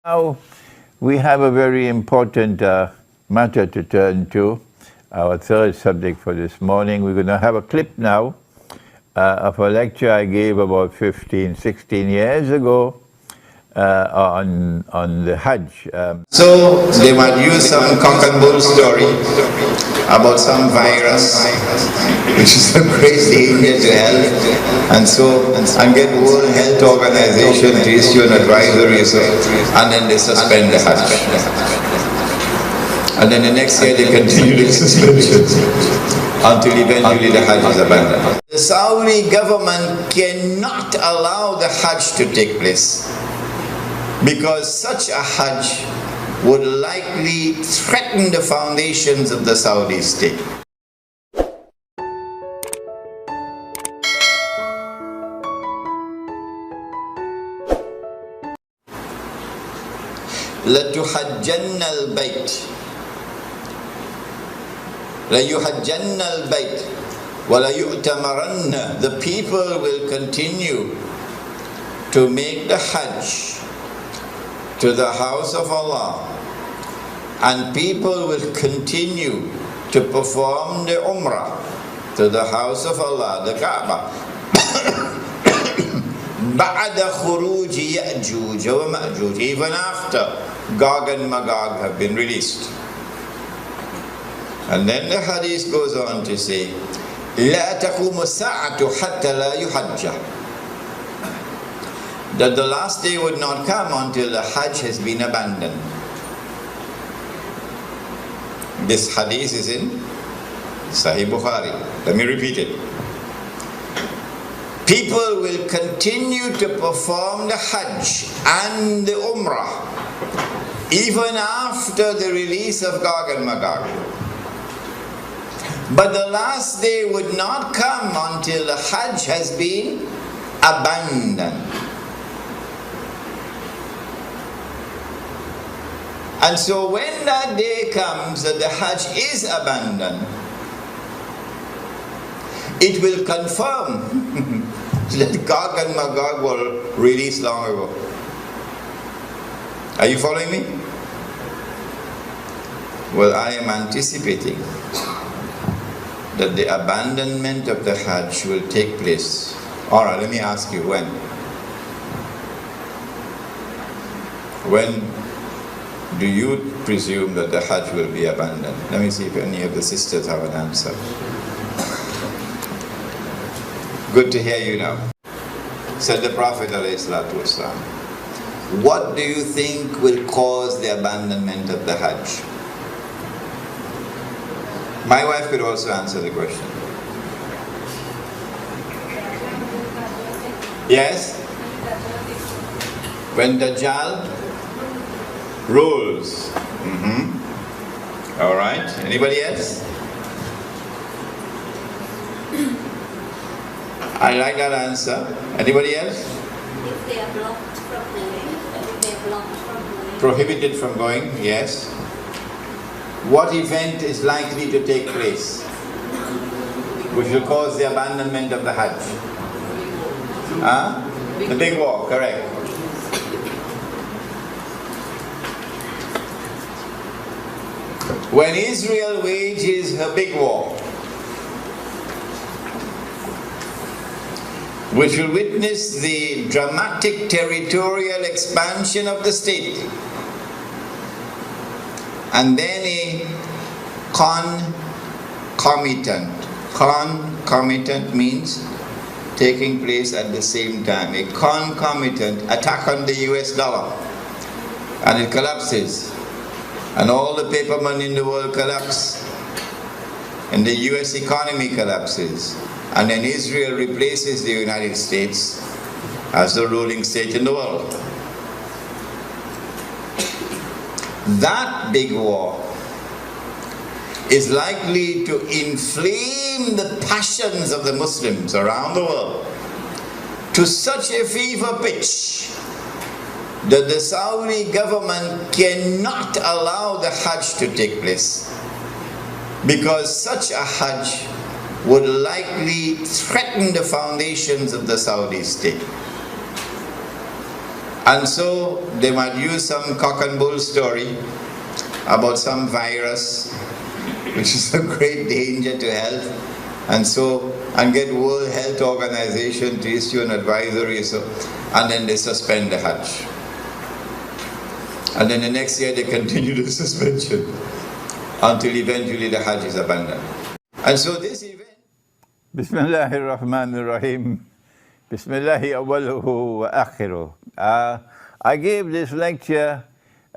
Now we have a very important matter to turn to, our third subject for this morning. We're going to have a clip now of a lecture I gave about 15, 16 years ago on the Hajj. So they might use some cock and bull story about some virus which is a great danger to health, and get World Health Organization to issue an advisory, and then they suspend the Hajj. And then the next year they continue the suspension until eventually the Hajj is abandoned. The Saudi government cannot allow the Hajj to take place, because such a Hajj would likely threaten the foundations of the Saudi state. لَتُحَجَّنَّ الْبَيْتِ لَيُحَجَّنَّ الْبَيْتِ وَلَيُؤْتَمَرَنَّ. The people will continue to make the Hajj to the house of Allah, and people will continue to perform the Umrah to the house of Allah, the Kaaba. بَعْدَ خُرُوجِ يَأْجُوجَ وَمَأْجُوجَ, even after Gog and Magog have been released. And then the hadith goes on to say, لَا تَقُومُ السَّاعَةُ حَتَّى لَا يُحَجَّ, that the last day would not come until the Hajj has been abandoned. This hadith is in Sahih Bukhari. Let me repeat it. People will continue to perform the Hajj and the Umrah even after the release of Gog and Magog. But the last day would not come until the Hajj has been abandoned. And so when that day comes that the Hajj is abandoned, it will confirm that Gog and Magog were released long ago. Are you following me? Well, I am anticipating that the abandonment of the Hajj will take place. Alright, let me ask you, when? When do you presume that the Hajj will be abandoned? Let me see if any of the sisters have an answer. Good to hear you now. Said the Prophet ﷺ, what do you think will cause the abandonment of the Hajj? My wife could also answer the question. Yes? When Dajjal rules. All right. Anybody else? I like that answer. Anybody else? If they are blocked from going, if they are blocked from going. Prohibited from going, yes. What event is likely to take place which will cause the abandonment of the Hajj? The big war, correct. When Israel wages her big war, which will witness the dramatic territorial expansion of the state, and then a concomitant means taking place at the same time, a concomitant attack on the US dollar, and it collapses, and all the paper money in the world collapse, and the US economy collapses, and then Israel replaces the United States as the ruling state in the world. That big war is likely to inflame the passions of the Muslims around the world to such a fever pitch that the Saudi government cannot allow the Hajj to take place, because such a Hajj would likely threaten the foundations of the Saudi state. And so they might use some cock and bull story about some virus, which is a great danger to health, and get World Health Organization to issue an advisory, and then they suspend the Hajj. And then the next year they continue the suspension until eventually the Hajj is abandoned. And so this event... Bismillahir Rahmanir Rahim. Bismillahi awwaluhu wa akhiruh. I gave this lecture,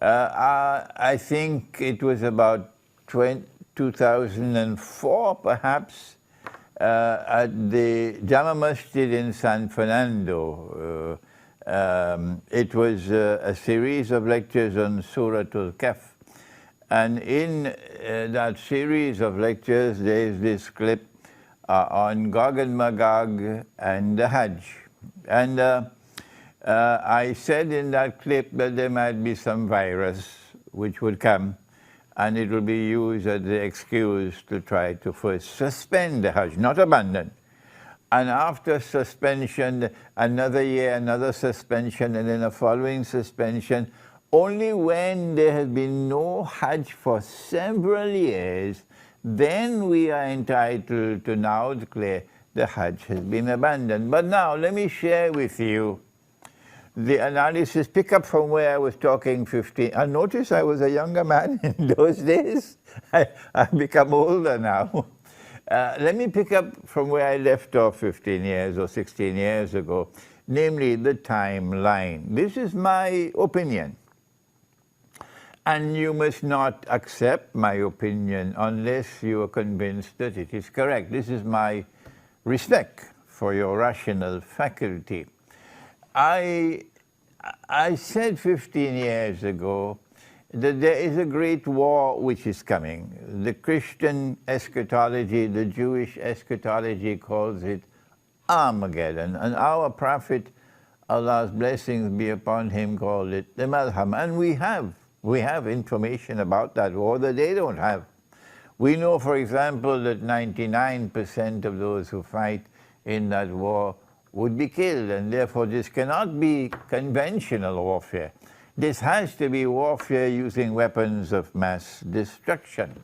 I think it was about 2004 perhaps, at the Jama Masjid in San Fernando. It was a series of lectures on Surah Al-Kahf. And in that series of lectures, there is this clip on Gog and Magog and the Hajj. And I said in that clip that there might be some virus which would come, and it will be used as the excuse to try to first suspend the Hajj, not abandon. And after suspension, another year, another suspension, and then a following suspension. Only when there has been no Hajj for several years, then we are entitled to now declare the Hajj has been abandoned. But now let me share with you the analysis, pick up from where I was talking 15. And notice I was a younger man in those days. I've become older now. Let me pick up from where I left off 15 years or 16 years ago, namely the timeline. This is my opinion. And you must not accept my opinion unless you are convinced that it is correct. This is my respect for your rational faculty. I said 15 years ago that there is a great war which is coming. The Christian eschatology, the Jewish eschatology calls it Armageddon. And our prophet, Allah's blessings be upon him, called it the Malham. And we have information about that war that they don't have. We know, for example, that 99% of those who fight in that war would be killed, and therefore this cannot be conventional warfare. This has to be warfare using weapons of mass destruction.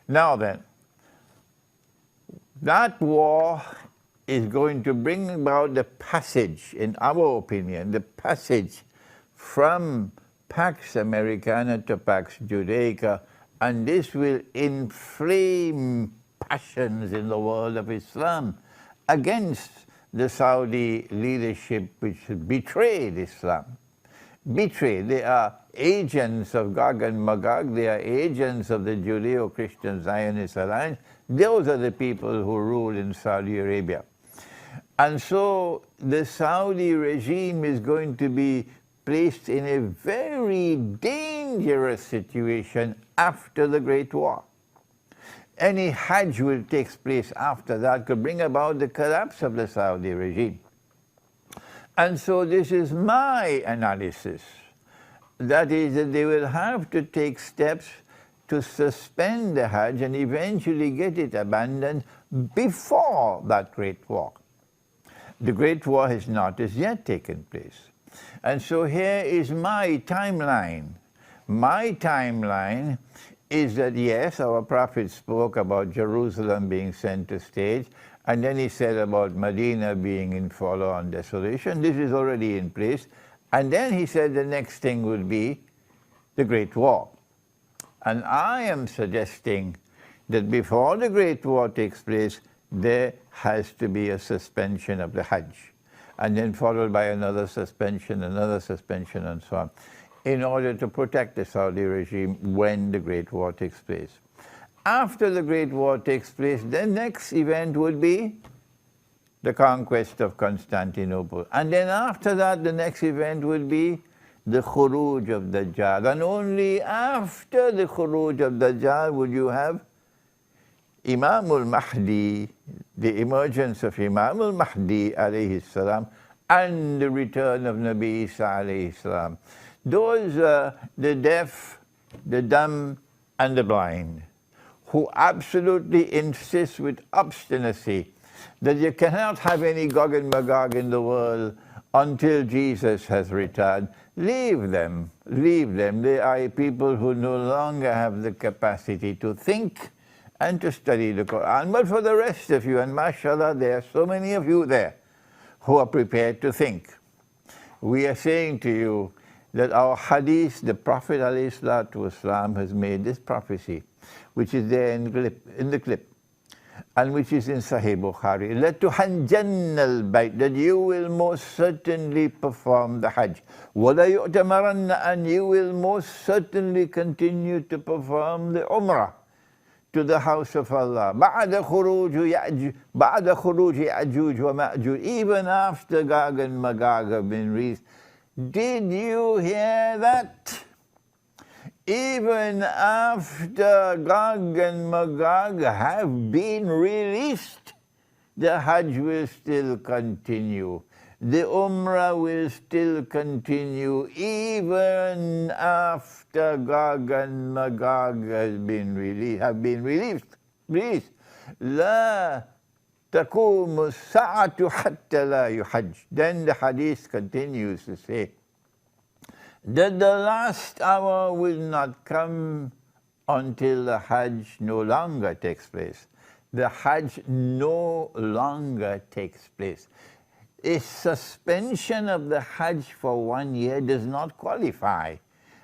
Now then, that war is going to bring about the passage, in our opinion, the passage from Pax Americana to Pax Judaica, and this will inflame passions in the world of Islam against the Saudi leadership, which betrayed Islam. Betrayed. They are agents of Gog and Magog. They are agents of the Judeo-Christian Zionist Alliance. Those are the people who rule in Saudi Arabia. And so the Saudi regime is going to be placed in a very dangerous situation after the Great War. Any Hajj will take place after that could bring about the collapse of the Saudi regime. And so this is my analysis. That is, that they will have to take steps to suspend the Hajj and eventually get it abandoned before that Great War. The Great War has not as yet taken place. And so here is my timeline. My timeline is that, yes, our Prophet spoke about Jerusalem being center stage, and then he said about Medina being in follow-on desolation. This is already in place. And then he said the next thing would be the Great War. And I am suggesting that before the Great War takes place, there has to be a suspension of the Hajj, and then followed by another suspension, and so on, in order to protect the Saudi regime when the Great War takes place. After the Great War takes place, the next event would be the conquest of Constantinople. And then after that, the next event would be the Khuruj of Dajjal. And only after the Khuruj of Dajjal would you have Imam al-Mahdi, the emergence of Imam al-Mahdi alayhi salam, and the return of Nabi Isa alayhi salam. Those the deaf, the dumb, and the blind, who absolutely insist with obstinacy that you cannot have any Gog and Magog in the world until Jesus has returned. Leave them, leave them. They are people who no longer have the capacity to think and to study the Quran. But for the rest of you, and mashallah, there are so many of you there who are prepared to think. We are saying to you that our hadith, the Prophet ﷺ has made this prophecy, which is there in the clip, and which is in Sahih Bukhari, لَتُحَجَّنَّ الْبَيْتِ, that you will most certainly perform the Hajj. وَلَا يُؤْتَمَرَنَّ, and you will most certainly continue to perform the Umrah to the house of Allah. بَعْدَ خُرُوجِ يَأْجُوجِ وَمَأْجُوجِ, even after Gog and Magog have been released. Did you hear that? Even after Gog and Magog have been released, the Hajj will still continue. The Umrah will still continue even after Gog and Magog have been released. لا تقوم الساعة حتى لا يحج. Then the hadith continues to say that the last hour will not come until the Hajj no longer takes place. The Hajj no longer takes place. A suspension of the Hajj for 1 year does not qualify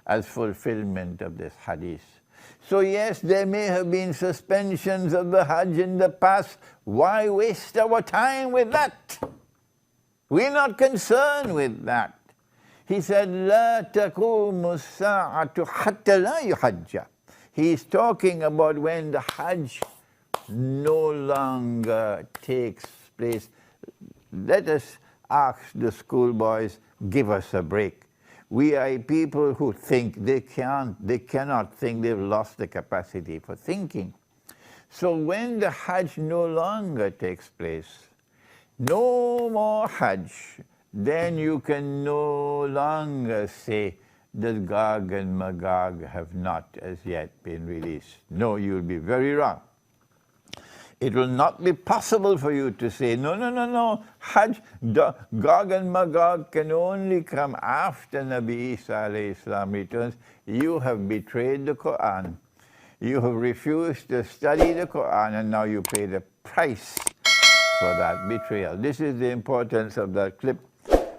as fulfillment of this hadith. So yes, there may have been suspensions of the Hajj in the past. Why waste our time with that? We're not concerned with that. He said, لا تقوم الساعة حتى لا يحج. He's talking about when the Hajj no longer takes place. Let us ask the schoolboys, give us a break. We are people who think. They cannot think. They've lost the capacity for thinking. So when the Hajj no longer takes place, no more Hajj, then you can no longer say that Gog and Magog have not as yet been released. No, you'll be very wrong. It will not be possible for you to say, no, Hajj, Gog and Magog can only come after Nabi Isa alayhi salam returns. You have betrayed the Quran. You have refused to study the Quran, and now you pay the price for that betrayal. This is the importance of that clip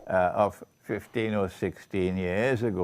of 15 or 16 years ago.